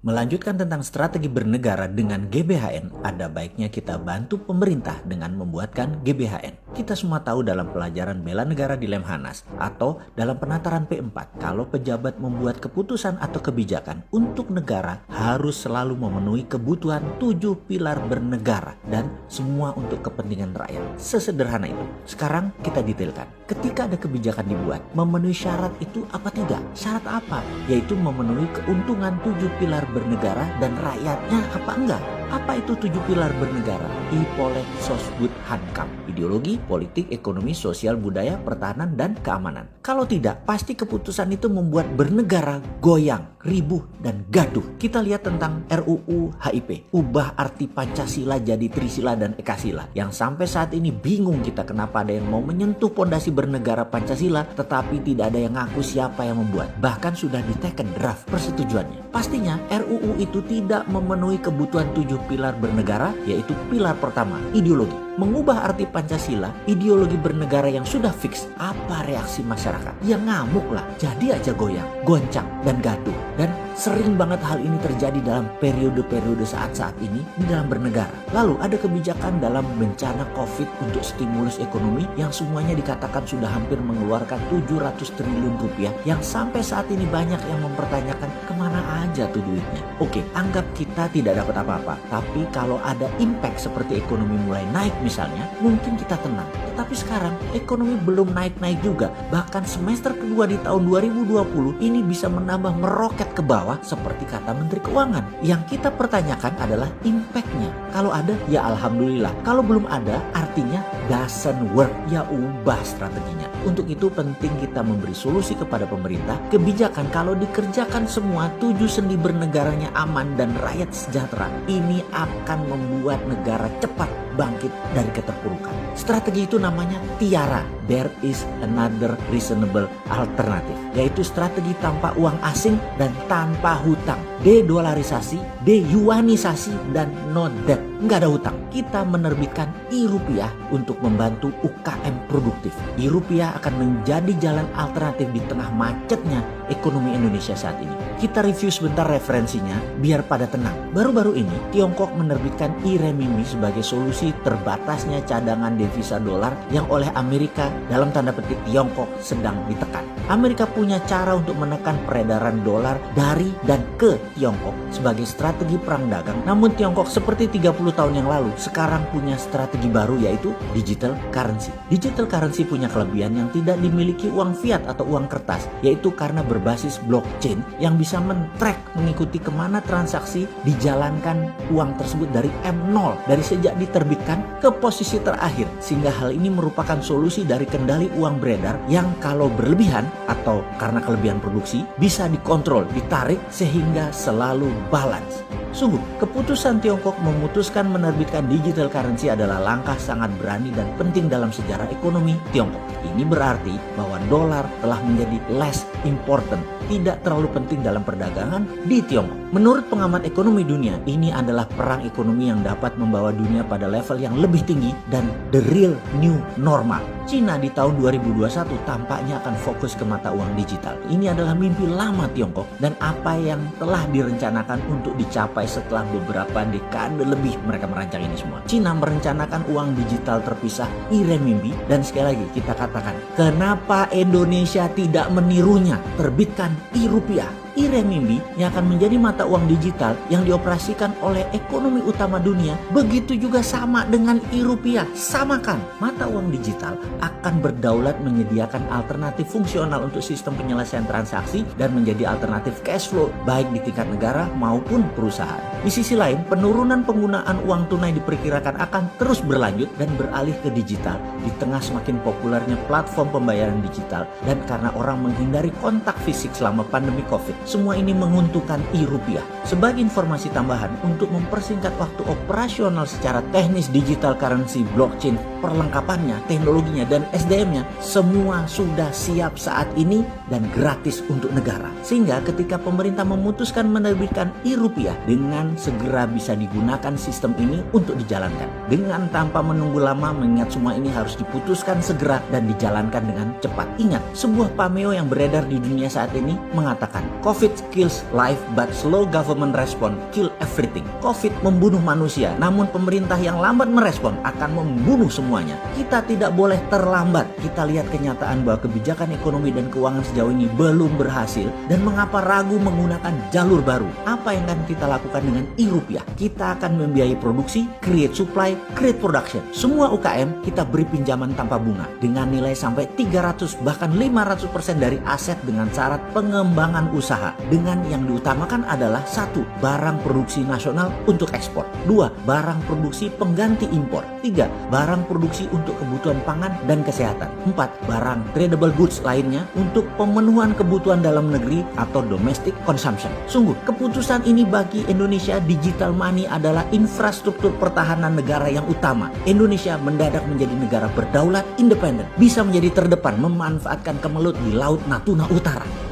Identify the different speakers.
Speaker 1: Melanjutkan tentang strategi bernegara dengan GBHN, ada baiknya kita bantu pemerintah dengan membuatkan GBHN. Kita semua tahu dalam pelajaran bela negara di Lemhanas atau dalam penataran P4, kalau pejabat membuat keputusan atau kebijakan untuk negara harus selalu memenuhi kebutuhan 7 pilar bernegara dan semua untuk kepentingan rakyat. Sesederhana itu. Sekarang kita detailkan. Ketika ada kebijakan dibuat, memenuhi syarat itu apa tidak? Syarat apa? Yaitu memenuhi keuntungan 7 pilar bernegara dan rakyatnya apa enggak? Apa itu 7 pilar bernegara? Ipolek Sosbud Hankam. Ideologi, politik, ekonomi, sosial, budaya, pertahanan, dan keamanan. Kalau tidak, pasti keputusan itu membuat bernegara goyang, ribuh, dan gaduh. Kita lihat tentang RUU HIP. Ubah arti Pancasila jadi Trisila dan Ekasila. Yang sampai saat ini bingung kita kenapa ada yang mau menyentuh pondasi bernegara Pancasila, tetapi tidak ada yang ngaku siapa yang membuat. Bahkan sudah diteken draft persetujuannya. Pastinya RUU itu tidak memenuhi kebutuhan 7 pilar bernegara, yaitu pilar pertama, ideologi. Mengubah arti Pancasila, ideologi bernegara yang sudah fix. Apa reaksi masyarakat? Ya ngamuk lah, jadi aja goyang, goncang, dan gaduh. Dan sering banget hal ini terjadi dalam periode-periode saat-saat ini di dalam bernegara. Lalu ada kebijakan dalam bencana COVID untuk stimulus ekonomi yang semuanya dikatakan sudah hampir mengeluarkan 700 triliun rupiah, yang sampai saat ini banyak yang mempertanyakan kemana aja tuh duitnya. Oke, anggap kita tidak dapat apa-apa, tapi kalau ada impact seperti ekonomi mulai naik misalnya, mungkin kita tenang. Tetapi sekarang ekonomi belum naik-naik juga. Bahkan semester kedua di tahun 2020 ini bisa menambah meroket ke bawah seperti kata Menteri Keuangan. Yang kita pertanyakan adalah impact-nya. Kalau ada, ya alhamdulillah. Kalau belum ada, artinya doesn't work. Ya ubah strateginya. Untuk itu penting kita memberi solusi kepada pemerintah. Kebijakan kalau dikerjakan semua, 7 sendi bernegaranya aman dan rakyat sejahtera, ini akan membuat negara cepat bangkit dari keterpurukan. Strategi itu namanya Tiara. There is another reasonable alternative. Yaitu strategi tanpa uang asing dan tanpa hutang. De-dolarisasi, de-yuanisasi, dan no debt. Nggak ada hutang. Kita menerbitkan e-rupiah untuk membantu UKM produktif. E-rupiah akan menjadi jalan alternatif di tengah macetnya ekonomi Indonesia saat ini. Kita review sebentar referensinya biar pada tenang. Baru-baru ini Tiongkok menerbitkan e-renminbi sebagai solusi terbatasnya cadangan devisa dolar yang oleh Amerika dalam tanda petik Tiongkok sedang ditekan. Amerika punya cara untuk menekan peredaran dolar dari dan ke Tiongkok sebagai strategi perang dagang. Namun Tiongkok seperti 30 tahun yang lalu sekarang punya strategi baru, yaitu digital currency. Digital currency punya kelebihan yang tidak dimiliki uang fiat atau uang kertas, yaitu karena berbasis blockchain yang bisa men-track mengikuti kemana transaksi dijalankan uang tersebut dari M0, dari sejak diterbitkan ke posisi terakhir, sehingga hal ini merupakan solusi dari kendali uang beredar yang kalau berlebihan atau karena kelebihan produksi bisa dikontrol, ditarik sehingga selalu balance. Sungguh, keputusan Tiongkok memutuskan menerbitkan digital currency adalah langkah sangat berani dan penting dalam sejarah ekonomi Tiongkok. Ini berarti bahwa dolar telah menjadi less important, tidak terlalu penting dalam perdagangan di Tiongkok. Menurut pengamat ekonomi dunia, ini adalah perang ekonomi yang dapat membawa dunia pada level yang lebih tinggi dan the real new normal. Cina di tahun 2021 tampaknya akan fokus ke mata uang digital. Ini adalah mimpi lama Tiongkok dan apa yang telah direncanakan untuk dicapai setelah beberapa dekade lebih mereka merancang ini semua. Cina merencanakan uang digital terpisah e-renminbi, dan sekali lagi kita katakan, kenapa Indonesia tidak menirunya? Terbitkan e-rupiah. E-renminbi yang akan menjadi mata uang digital yang dioperasikan oleh ekonomi utama dunia. Begitu juga sama dengan e-rupiah. Samakan. Mata uang digital akan berdaulat menyediakan alternatif fungsional untuk sistem penyelesaian transaksi dan menjadi alternatif cash flow baik di tingkat negara maupun perusahaan. Di sisi lain, penurunan penggunaan uang tunai diperkirakan akan terus berlanjut dan beralih ke digital di tengah semakin populernya platform pembayaran digital dan karena orang menghindari kontak fisik selama pandemi COVID. Semua ini menguntungkan e-rupiah. Sebagai informasi tambahan, untuk mempersingkat waktu operasional secara teknis digital currency blockchain, perlengkapannya, teknologinya, dan SDM-nya, semua sudah siap saat ini dan gratis untuk negara. Sehingga ketika pemerintah memutuskan menerbitkan e-rupiah, dengan segera bisa digunakan sistem ini untuk dijalankan. Dengan tanpa menunggu lama, mengingat semua ini harus diputuskan segera dan dijalankan dengan cepat. Ingat, sebuah pameo yang beredar di dunia saat ini mengatakan, COVID kills life but slow government response kill everything. COVID membunuh manusia, namun pemerintah yang lambat merespon akan membunuh semuanya. Kita tidak boleh terlambat. Kita lihat kenyataan bahwa kebijakan ekonomi dan keuangan sejauh ini belum berhasil, dan mengapa ragu menggunakan jalur baru. Apa yang akan kita lakukan dengan e-rupiah? Kita akan membiayai produksi, create supply, create production. Semua UKM kita beri pinjaman tanpa bunga dengan nilai sampai 300 bahkan 500% dari aset dengan syarat pengembangan usaha. Dengan yang diutamakan adalah 1. Barang produksi nasional untuk ekspor. 2. Barang produksi pengganti impor. 3. Barang produksi untuk kebutuhan pangan dan kesehatan. 4. Barang tradable goods lainnya untuk pemenuhan kebutuhan dalam negeri atau domestic consumption. Sungguh, keputusan ini bagi Indonesia digital money adalah infrastruktur pertahanan negara yang utama. Indonesia mendadak menjadi negara berdaulat, independen, bisa menjadi terdepan memanfaatkan kemelut di Laut Natuna Utara.